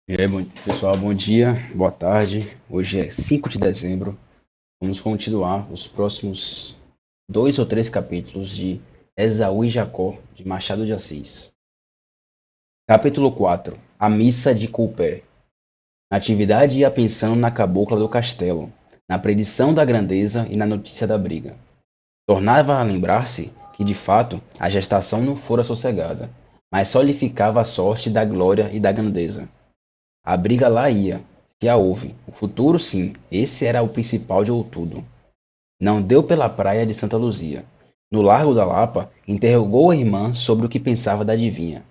E aí, pessoal, bom dia, boa tarde. Hoje é 5 de dezembro. Vamos continuar os próximos 2 ou 3 capítulos de Esaú e Jacó, de Machado de Assis. Capítulo 4. A Missa de Coupé. Natividade ia pensando na cabocla do castelo, na predição da grandeza e na notícia da briga. Tornava a lembrar-se que, de fato, a gestação não fora sossegada, mas só lhe ficava a sorte da glória e da grandeza. A briga lá ia, se a houve. O futuro, sim, esse era o principal de tudo. Não deu pela praia de Santa Luzia. No Largo da Lapa, interrogou a irmã sobre o que pensava da adivinha.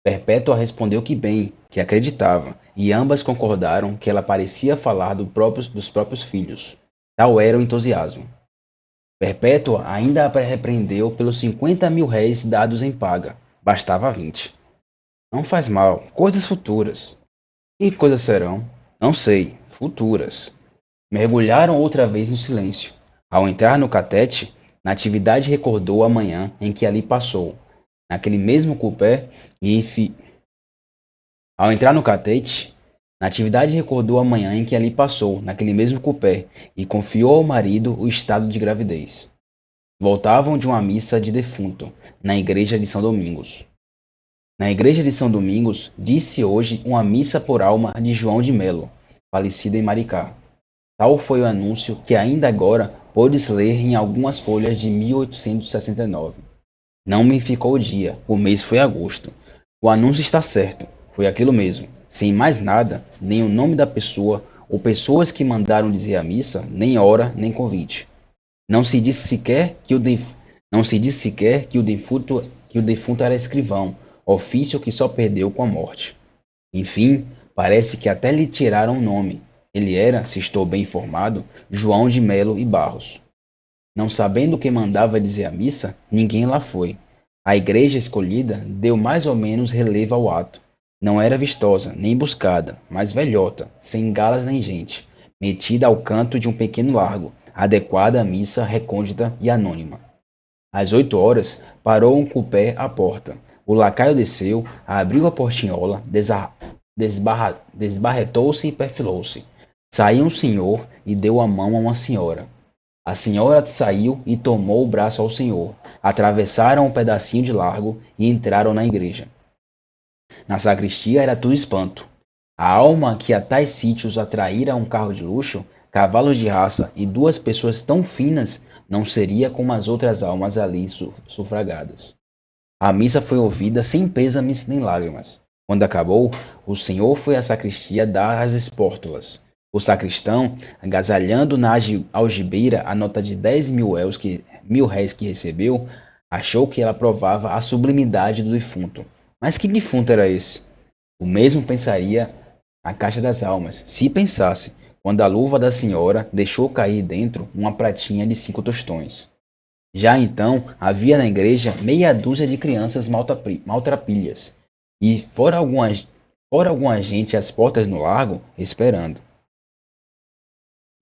Perpétua respondeu que bem, que acreditava, e ambas concordaram que ela parecia falar dos próprios filhos. Tal era o entusiasmo. Perpétua ainda a repreendeu pelos 50.000 réis dados em paga. Bastava 20. Não faz mal, coisas futuras. Que coisas serão? Não sei, futuras. Mergulharam outra vez no silêncio. Ao entrar no catete, Natividade recordou a manhã em que ali passou, naquele mesmo cupé, e ao entrar no catete, Natividade recordou a manhã em que ali passou, naquele mesmo cupé, e confiou ao marido o estado de gravidez. Voltavam de uma missa de defunto, na igreja de São Domingos. Na igreja de São Domingos, disse hoje uma missa por alma de João de Melo, falecido em Maricá. Tal foi o anúncio que ainda agora podes ler em algumas folhas de 1869. Não me ficou o dia, o mês foi agosto. O anúncio está certo, foi aquilo mesmo. Sem mais nada, nem o nome da pessoa ou pessoas que mandaram dizer a missa, nem hora, nem convite. Não se disse sequer que não se disse sequer que o defunto era escrivão, ofício que só perdeu com a morte. Enfim, parece que até lhe tiraram o nome. Ele era, se estou bem informado, João de Melo e Barros. Não sabendo o que mandava dizer a missa, ninguém lá foi. A igreja escolhida deu mais ou menos relevo ao ato. Não era vistosa, nem buscada, mas velhota, sem galas nem gente, metida ao canto de um pequeno largo, adequada à missa recôndita e anônima. Às 8 horas, parou um cupé à porta. O lacaio desceu, abriu a portinhola, desbarretou-se e perfilou-se. Saiu um senhor e deu a mão a uma senhora. A senhora saiu e tomou o braço ao senhor. Atravessaram um pedacinho de largo e entraram na igreja. Na sacristia era tudo espanto. A alma que a tais sítios atraíra um carro de luxo, cavalos de raça e duas pessoas tão finas não seria como as outras almas ali sufragadas. A missa foi ouvida sem pêsames nem lágrimas. Quando acabou, o senhor foi à sacristia dar as espórtulas. O sacristão, agasalhando na algibeira a nota de 10.000 réis que recebeu, achou que ela provava a sublimidade do defunto. Mas que defunto era esse? O mesmo pensaria a caixa das almas, se pensasse, quando a luva da senhora deixou cair dentro uma pratinha de 5 tostões. Já então havia na igreja meia dúzia de crianças maltrapilhas, e fora alguma gente às portas no largo, esperando.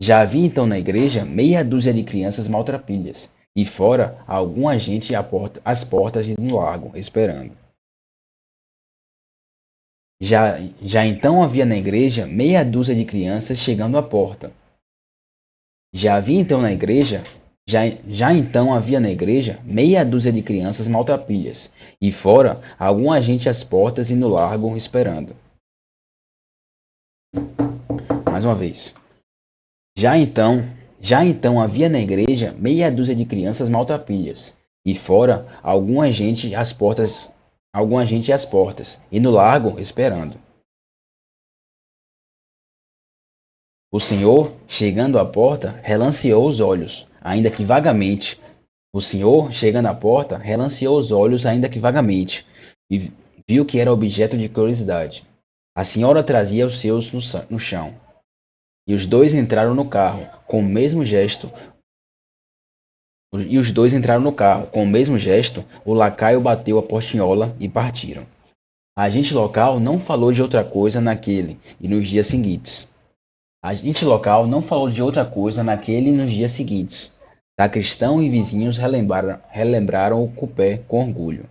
Já havia então na igreja meia dúzia de crianças maltrapilhas, e fora alguma gente às portas no largo, esperando. Já então havia na igreja meia dúzia de crianças chegando à porta. Já havia então na igreja, já então havia na igreja meia dúzia de crianças maltrapilhas, e fora alguma gente às portas e no largo esperando. Mais uma vez. Já então, já então havia na igreja meia dúzia de crianças maltrapilhas, e fora alguma gente às portas e no largo esperando. O senhor, chegando à porta, relanceou os olhos, ainda que vagamente. O senhor, chegando à porta, relanceou os olhos, ainda que vagamente, e viu que era objeto de curiosidade. A senhora trazia os seus no chão. E os dois entraram no carro, com o mesmo gesto. E os dois entraram no carro. Com o mesmo gesto, o lacaio bateu a portinhola e partiram. A agente local não falou de outra coisa naquele e nos dias seguintes. A gente local não falou de outra coisa naquele e nos dias seguintes. Sacristão e vizinhos relembraram o cupé com orgulho.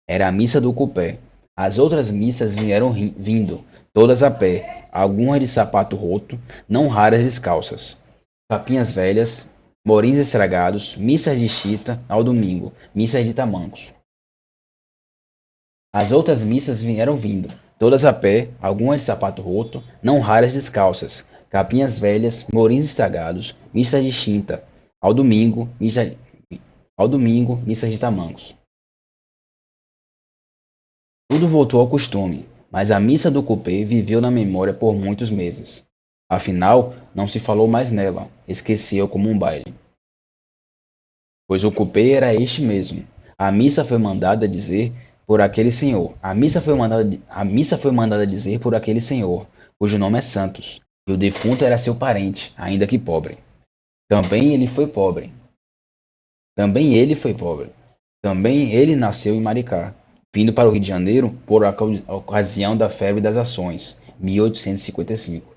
Era a missa do cupé. As outras missas vieram vindo, todas a pé, algumas de sapato roto, não raras descalças. Papinhas velhas, morins estragados, missas de chita ao domingo, missas de tamancos. As outras missas vieram vindo, todas a pé, algumas de sapato roto, não raras descalças, capinhas velhas, morins estragados, missa de chinta, ao domingo, missas de tamancos. Tudo voltou ao costume, mas a missa do cupê viveu na memória por muitos meses. Afinal, não se falou mais nela, esqueceu como um baile. Pois o cupê era este mesmo. A missa foi mandada dizer por aquele senhor. A missa foi mandada dizer por aquele senhor, cujo nome é Santos, e o defunto era seu parente, ainda que pobre. Também ele foi pobre. Também ele foi pobre. Também ele nasceu em Maricá, vindo para o Rio de Janeiro por ocasião da febre das ações, 1855.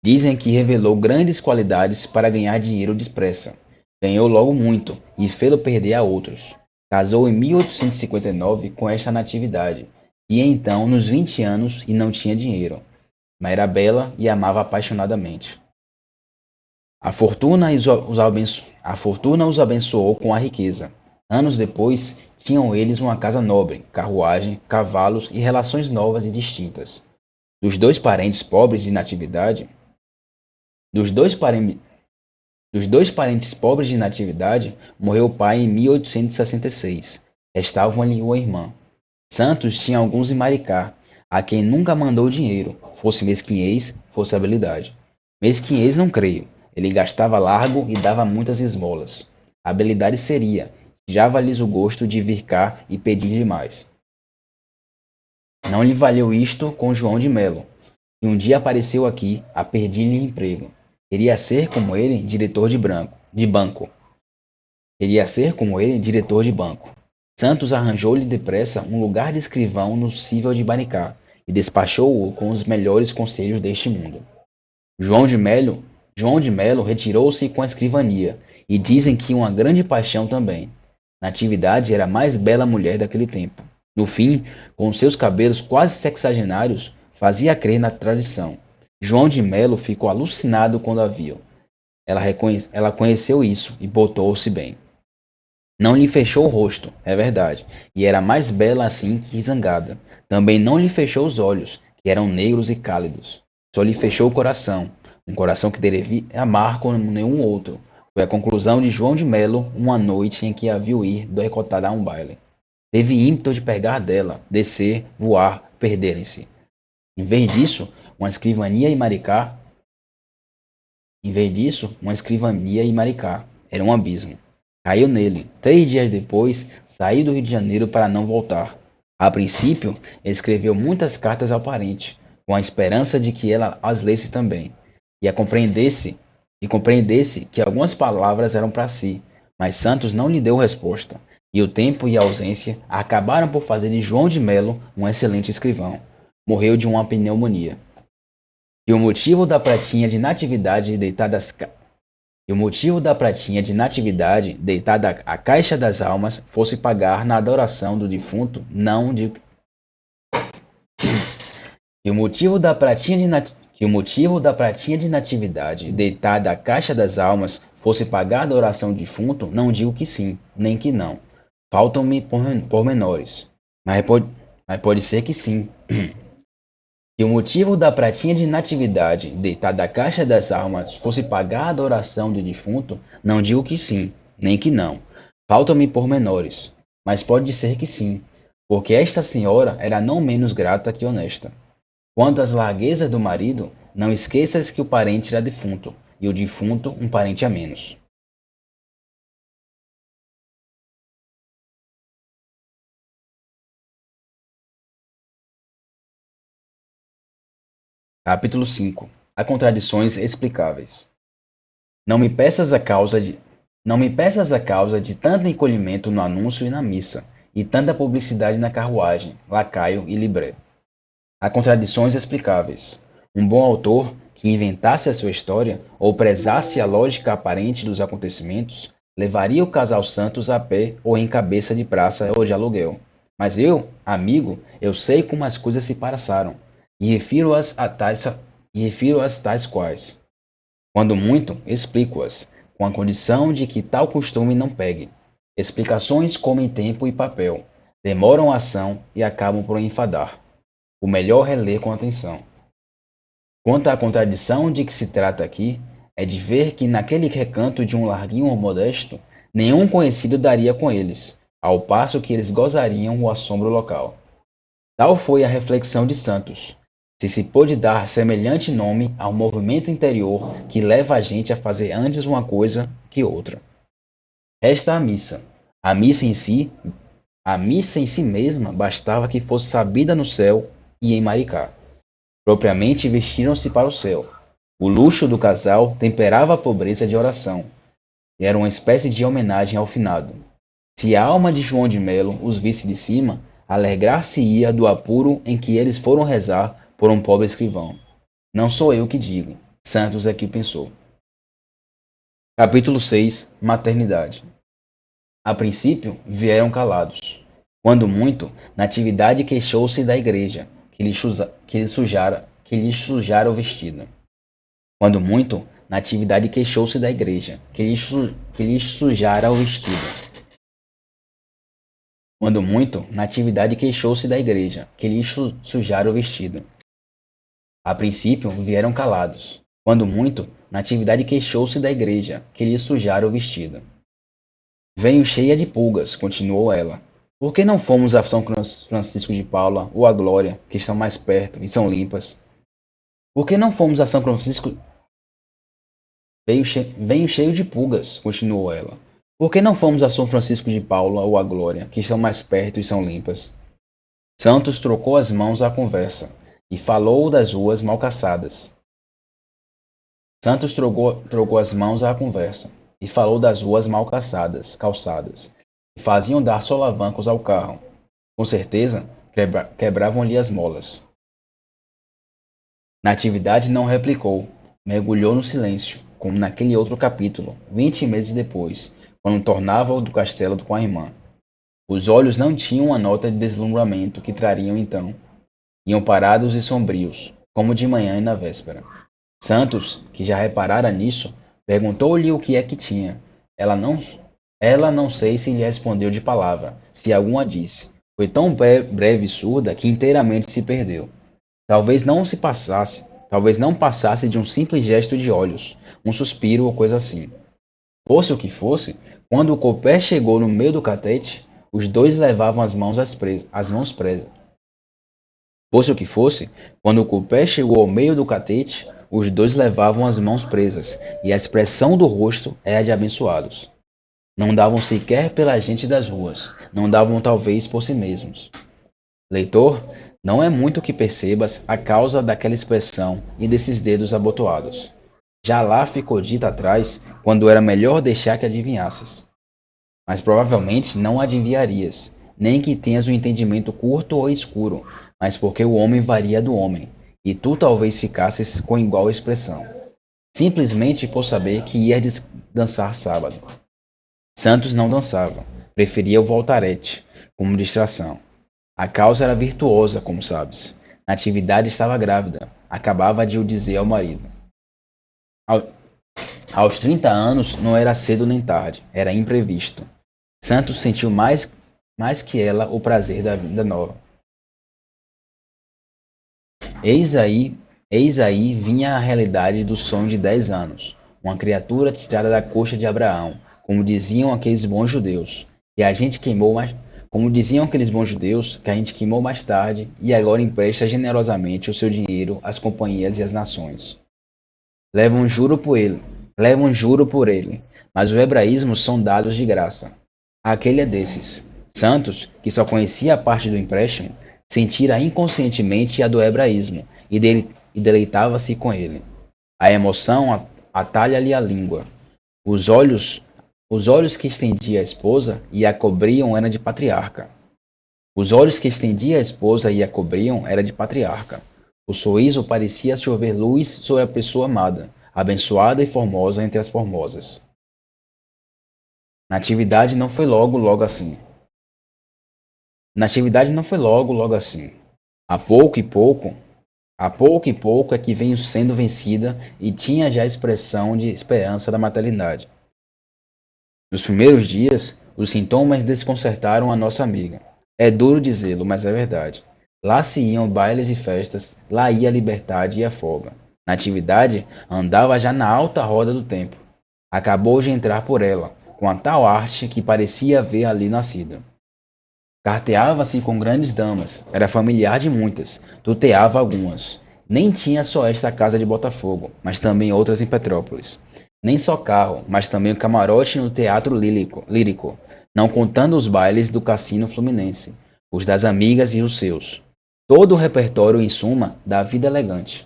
Dizem que revelou grandes qualidades para ganhar dinheiro depressa. Ganhou logo muito e fê-lo perder a outros. Casou em 1859 com esta Natividade, ia então nos 20 anos e não tinha dinheiro, mas era bela e amava apaixonadamente. A fortuna os abençoou com a riqueza. Anos depois, tinham eles uma casa nobre, carruagem, cavalos e relações novas e distintas. Dos dois parentes pobres de Natividade, dos dois, pare- dos dois parentes pobres de Natividade, morreu o pai em 1866. Restava-lhe uma irmã. Santos tinha alguns em Maricá, a quem nunca mandou dinheiro, fosse mesquinhez, fosse habilidade. Mesquinhez não creio, ele gastava largo e dava muitas esmolas. Habilidade seria, tirava-lhes o gosto de vir cá e pedir-lhe mais. Não lhe valeu isto com João de Melo, que um dia apareceu aqui a pedir-lhe emprego. Queria ser como ele, diretor de banco. Queria ser como ele, diretor de banco. Santos arranjou-lhe depressa um lugar de escrivão no Cível de Maricá e despachou-o com os melhores conselhos deste mundo. João de Melo, João de Melo retirou-se com a escrivania, e dizem que uma grande paixão também. Natividade era a mais bela mulher daquele tempo. No fim, com seus cabelos quase sexagenários, fazia crer na tradição. João de Melo ficou alucinado quando a viu. Ela conheceu isso e botou-se bem. Não lhe fechou o rosto, é verdade, e era mais bela assim que zangada. Também não lhe fechou os olhos, que eram negros e cálidos. Só lhe fechou o coração, um coração que devia amar como nenhum outro. Foi a conclusão de João de Melo uma noite em que a viu ir doicotada a um baile. Teve ímpeto de pegar dela, descer, voar, perderem-se. Em vez disso, uma escrivania em Maricá. Em vez disso, uma escrivania em Maricá. Era um abismo. Caiu nele. 3 dias depois, saiu do Rio de Janeiro para não voltar. A princípio, escreveu muitas cartas ao parente, com a esperança de que ela as lesse também, e compreendesse que algumas palavras eram para si, mas Santos não lhe deu resposta, e o tempo e a ausência acabaram por fazer de João de Melo um excelente escrivão. Morreu de uma pneumonia. E o motivo da pratinha de natividade deitada à caixa das almas fosse pagar na adoração do defunto, não de que o motivo da pratinha de natividade deitada à caixa das almas fosse pagar a adoração do defunto, não digo que sim, nem que não. Faltam-me pormenores, mas pode ser que sim. Se o motivo da pratinha de natividade deitada à caixa das almas fosse pagar a adoração do defunto, não digo que sim, nem que não. Faltam-me pormenores, mas pode ser que sim, porque esta senhora era não menos grata que honesta. Quanto às larguezas do marido, não esqueças que o parente era defunto, e o defunto um parente a menos. Capítulo 5. Há contradições explicáveis. Não me peças a causa de não me peças a causa de tanto encolhimento no anúncio e na missa, e tanta publicidade na carruagem, lacaio e libré. Há contradições explicáveis. Um bom autor, que inventasse a sua história, ou prezasse a lógica aparente dos acontecimentos, levaria o casal Santos a pé ou em cabeça de praça ou de aluguel. Mas eu, amigo, eu sei como as coisas se passaram. e refiro-as tais quais. Quando muito, explico-as, com a condição de que tal costume não pegue. Explicações comem tempo e papel, demoram a ação e acabam por enfadar. O melhor é ler com atenção. Quanto à contradição de que se trata aqui, é de ver que naquele recanto de um larguinho modesto, nenhum conhecido daria com eles, ao passo que eles gozariam o assombro local. Tal foi a reflexão de Santos. Se pôde dar semelhante nome ao movimento interior que leva a gente a fazer antes uma coisa que outra. Resta a missa. A missa em si, a missa em si mesma bastava que fosse sabida no céu e em Maricá. Propriamente vestiram-se para o céu. O luxo do casal temperava a pobreza de oração, e era uma espécie de homenagem ao finado. Se a alma de João de Melo os visse de cima, alegrar-se-ia do apuro em que eles foram rezar por um pobre escrivão. Não sou eu que digo, Santos é que pensou. Capítulo 6. Maternidade. A princípio, vieram calados. Quando muito, Natividade queixou-se da igreja, que lhe sujara o vestido. Quando muito, Natividade queixou-se da igreja, que lhe sujara o vestido. Quando muito, Natividade queixou-se da igreja, que lhe sujara o vestido. A princípio, vieram calados. Quando muito, Natividade queixou-se da igreja, que lhe sujara o vestido. Venho cheia de pulgas, continuou ela. Por que não fomos a São Francisco de Paula ou a Glória, que estão mais perto e são limpas? Por que não fomos a São Francisco? Venho cheio de pulgas, continuou ela. Por que não fomos a São Francisco de Paula ou a Glória, que estão mais perto e são limpas? Santos trocou as mãos à conversa e falou das ruas mal calçadas. Santos trocou as mãos à conversa e falou das ruas mal calçadas, que faziam dar solavancos ao carro. Com certeza, quebravam-lhe as molas. Natividade não replicou, mergulhou no silêncio, como naquele outro capítulo, 20 meses depois, quando tornava do castelo com a irmã. Os olhos não tinham a nota de deslumbramento que trariam então. Iam parados e sombrios, como de manhã e na véspera. Santos, que já reparara nisso, perguntou-lhe o que é que tinha. Ela não sei se lhe respondeu de palavra, se alguma disse. Foi tão breve e surda que inteiramente se perdeu. Talvez não passasse de um simples gesto de olhos, um suspiro ou coisa assim. Fosse o que fosse, quando o copé chegou no meio do catete, os dois levavam as mãos presas. Fosse o que fosse, quando o copé chegou ao meio do catete, os dois levavam as mãos presas, e a expressão do rosto era de abençoados. Não davam sequer pela gente das ruas, não davam talvez por si mesmos. Leitor, não é muito que percebas a causa daquela expressão e desses dedos abotoados. Já lá ficou dita atrás, quando era melhor deixar que adivinhasses. Mas provavelmente não adivinharias, nem que tenhas um entendimento curto ou escuro, mas porque o homem varia do homem, e tu talvez ficasses com igual expressão, simplesmente por saber que ia dançar sábado. Santos não dançava, preferia o voltarete, como distração. A causa era virtuosa, como sabes. Natividade estava grávida, acabava de o dizer ao marido. Aos 30 anos não era cedo nem tarde, era imprevisto. Santos sentiu mais que ela o prazer da vida nova. Eis aí vinha a realidade do sonho de 10 anos, uma criatura tirada da coxa de Abraão, como diziam aqueles bons judeus, que a gente queimou mais tarde e agora empresta generosamente o seu dinheiro às companhias e às nações. Levam juro por ele, mas o hebraísmo são dados de graça. Aquele é desses. Santos, que só conhecia a parte do empréstimo, sentira inconscientemente a do hebraísmo e deleitava-se com ele. A emoção atalha-lhe a língua. Os olhos que estendia a esposa e a cobriam eram de patriarca. Os olhos que estendia a esposa e a cobriam era de patriarca. O sorriso parecia chover luz sobre a pessoa amada, abençoada e formosa entre as formosas. Natividade não foi logo assim. Natividade não foi logo assim. A pouco e pouco, A pouco e pouco é que venho sendo vencida e tinha já a expressão de esperança da maternidade. Nos primeiros dias, os sintomas desconcertaram a nossa amiga. É duro dizê-lo, mas é verdade. Lá se iam bailes e festas, lá ia a liberdade e a folga. Natividade andava já na alta roda do tempo. Acabou de entrar por ela, com a tal arte que parecia haver ali nascido. Carteava-se com grandes damas, era familiar de muitas, tuteava algumas. Nem tinha só esta casa de Botafogo, mas também outras em Petrópolis. Nem só carro, mas também o camarote no teatro lírico, não contando os bailes do Cassino Fluminense, os das amigas e os seus. Todo o repertório, em suma, da vida elegante.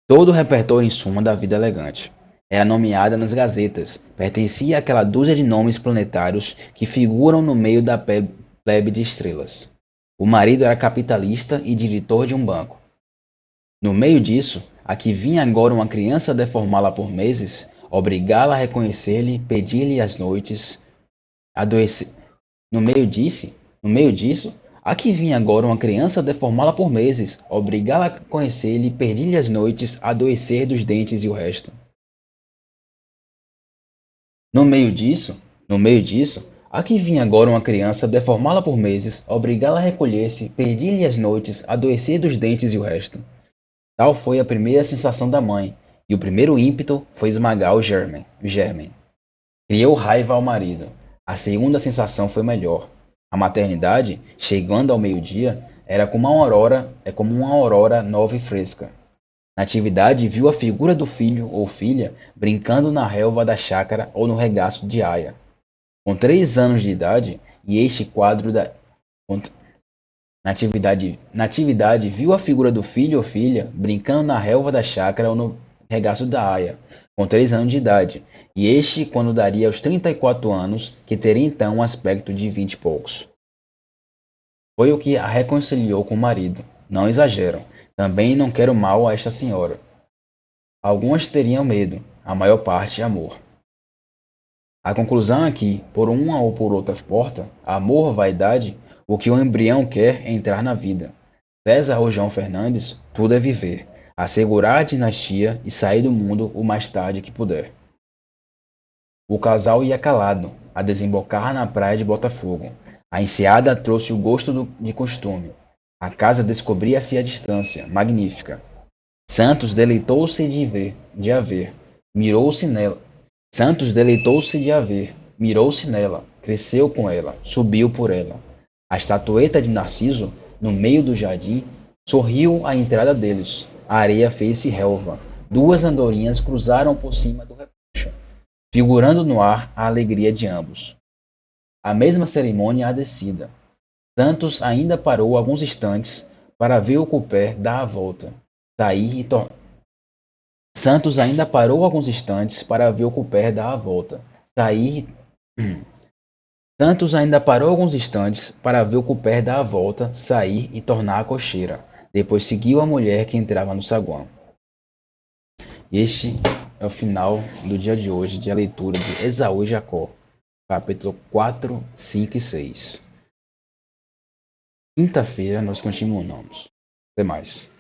Todo o repertório, em suma, da vida elegante. Era nomeada nas gazetas, pertencia àquela dúzia de nomes planetários que figuram no meio da plebe de estrelas. O marido era capitalista e diretor de um banco. No meio disso, a que vinha agora uma criança deformá-la por meses, obrigá-la a reconhecer-lhe, pedir-lhe as noites, adoecer. No meio disso, a que vinha agora uma criança deformá-la por meses, obrigá-la a conhecer-lhe, pedir-lhe as noites, adoecer dos dentes e o resto. No meio disso, a que vinha agora uma criança deformá-la por meses, obrigá-la a recolher-se, pedir-lhe as noites, adoecer dos dentes e o resto. Tal foi a primeira sensação da mãe, e o primeiro ímpeto foi esmagar o germen. Criou raiva ao marido. A segunda sensação foi melhor. A maternidade, chegando ao meio-dia, é como uma aurora nova e fresca. Natividade viu a figura do filho ou filha brincando na relva da chácara ou no regaço de Aia. Com 3 anos de idade, e este quadro da. Natividade viu a figura do filho ou filha brincando na relva da chácara ou no regaço da Aia, com 3 anos de idade, e este quando daria os 34 anos, que teria então um aspecto de 20 e poucos. Foi o que a reconciliou com o marido. Não exagero. Também não quero mal a esta senhora. Algumas teriam medo, a maior parte amor. A conclusão é que, por uma ou por outra porta, amor, vaidade, o que o embrião quer é entrar na vida. César ou João Fernandes, tudo é viver, assegurar a dinastia e sair do mundo o mais tarde que puder. O casal ia calado, a desembocar na praia de Botafogo. A enseada trouxe o gosto de costume. A casa descobria-se à distância, magnífica. Santos deleitou-se de a ver, mirou-se nela. Santos deleitou-se de a ver, mirou-se nela, cresceu com ela, subiu por ela. A estatueta de Narciso, no meio do jardim, sorriu à entrada deles. A areia fez-se relva. Duas andorinhas cruzaram por cima do repuxo, figurando no ar a alegria de ambos. A mesma cerimônia a descida. Santos ainda parou alguns instantes para ver o coupé dar a volta, sair e tornar. Santos ainda parou alguns instantes para ver o coupé dar a volta, sair. Santos ainda parou alguns instantes para ver o coupé dar a volta, sair e tornar a cocheira. Depois seguiu a mulher que entrava no saguão. Este é o final do dia de hoje, de a leitura de Esaú e Jacó, capítulo 4, 5 e 6. Quinta-feira nós continuamos. Até mais.